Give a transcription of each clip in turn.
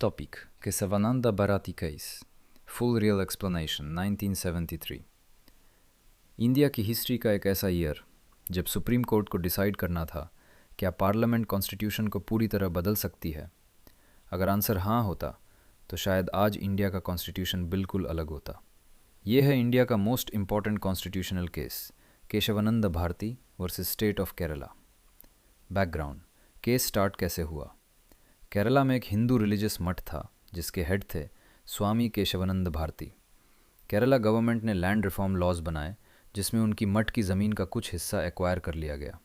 Topic: Kesavananda Bharati case. Full real explanation 1973. India की history का एक ऐसा ईयर जब सुप्रीम कोर्ट को डिसाइड करना था क्या पार्लियामेंट कॉन्स्टिट्यूशन को पूरी तरह बदल सकती है। अगर आंसर हाँ होता तो शायद आज इंडिया का कॉन्स्टिट्यूशन बिल्कुल अलग होता। ये है इंडिया का most important constitutional case, Kesavananda Bharati versus state of Kerala. Background: case start कैसे हुआ। केरला में एक हिंदू रिलीजियस मठ था जिसके हेड थे स्वामी केशवानंद भारती। केरला गवर्नमेंट ने लैंड रिफॉर्म लॉज बनाए जिसमें उनकी मठ की ज़मीन का कुछ हिस्सा एक्वायर कर लिया गया।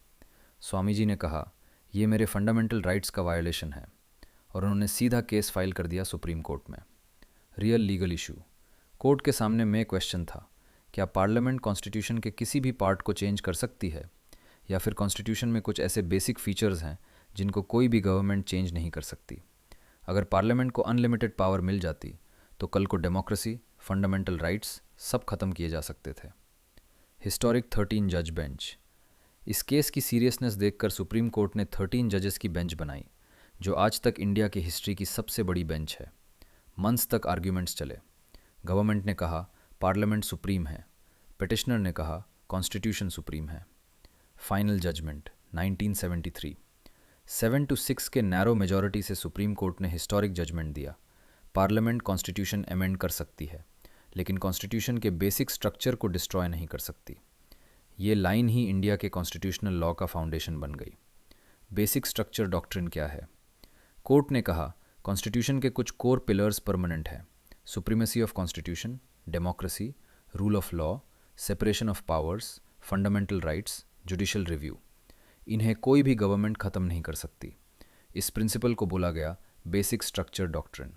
स्वामी जी ने कहा ये मेरे फंडामेंटल राइट्स का वायोलेशन है और उन्होंने सीधा केस फाइल कर दिया सुप्रीम कोर्ट में। रियल लीगल इशू: कोर्ट के सामने में क्वेश्चन था क्या पार्लियामेंट कॉन्स्टिट्यूशन के किसी भी पार्ट को चेंज कर सकती है या फिर कॉन्स्टिट्यूशन में कुछ ऐसे बेसिक फीचर्स हैं जिनको कोई भी गवर्नमेंट चेंज नहीं कर सकती। अगर पार्लियामेंट को अनलिमिटेड पावर मिल जाती तो कल को डेमोक्रेसी, फंडामेंटल राइट्स सब खत्म किए जा सकते थे। हिस्टोरिक 13 जज बेंच। इस केस की सीरियसनेस देखकर सुप्रीम कोर्ट ने 13 जजेस की बेंच बनाई जो आज तक इंडिया की हिस्ट्री की सबसे बड़ी बेंच है। मंथ्स तक आर्ग्यूमेंट्स चले। गवर्नमेंट ने कहा पार्लियामेंट सुप्रीम है, पिटिशनर ने कहा कॉन्स्टिट्यूशन सुप्रीम है। Final judgement 1973। 7-6 के नैरो मेजॉरिटी से सुप्रीम कोर्ट ने हिस्टोरिक जजमेंट दिया। पार्लियामेंट कॉन्स्टिट्यूशन अमेंड कर सकती है लेकिन कॉन्स्टिट्यूशन के बेसिक स्ट्रक्चर को डिस्ट्रॉय नहीं कर सकती। ये लाइन ही इंडिया के कॉन्स्टिट्यूशनल लॉ का फाउंडेशन बन गई। बेसिक स्ट्रक्चर डॉक्ट्रिन क्या है? कोर्ट ने कहा कॉन्स्टिट्यूशन के कुछ कोर पिलर्स परमानेंट हैं: supremacy of constitution, democracy, rule of law, separation of powers, fundamental rights, judicial review. इन्हें कोई भी गवर्नमेंट ख़त्म नहीं कर सकती। इस प्रिंसिपल को बोला गया basic structure doctrine.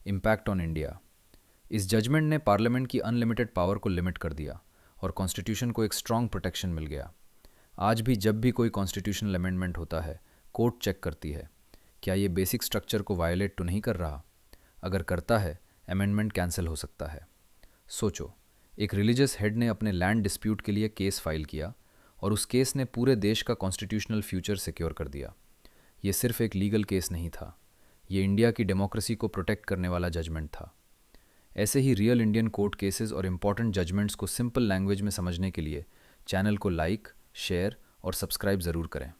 Impact on India: इस जजमेंट ने पार्लियामेंट की अनलिमिटेड पावर को लिमिट कर दिया और कॉन्स्टिट्यूशन को एक स्ट्रॉन्ग प्रोटेक्शन मिल गया। आज भी जब भी कोई कॉन्स्टिट्यूशनल अमेंडमेंट होता है कोर्ट चेक करती है क्या ये बेसिक स्ट्रक्चर को वायलेट तो नहीं कर रहा। अगर करता है अमेंडमेंट कैंसिल हो सकता है। सोचो, एक रिलीजियस हेड ने अपने लैंड डिस्प्यूट के लिए केस फाइल किया और उस केस ने पूरे देश का कॉन्स्टिट्यूशनल फ्यूचर सिक्योर कर दिया। ये सिर्फ एक लीगल केस नहीं था, ये इंडिया की डेमोक्रेसी को प्रोटेक्ट करने वाला जजमेंट था। ऐसे ही रियल इंडियन कोर्ट केसेस और इम्पॉर्टेंट जजमेंट्स को सिंपल लैंग्वेज में समझने के लिए चैनल को लाइक, शेयर और सब्सक्राइब ज़रूर करें।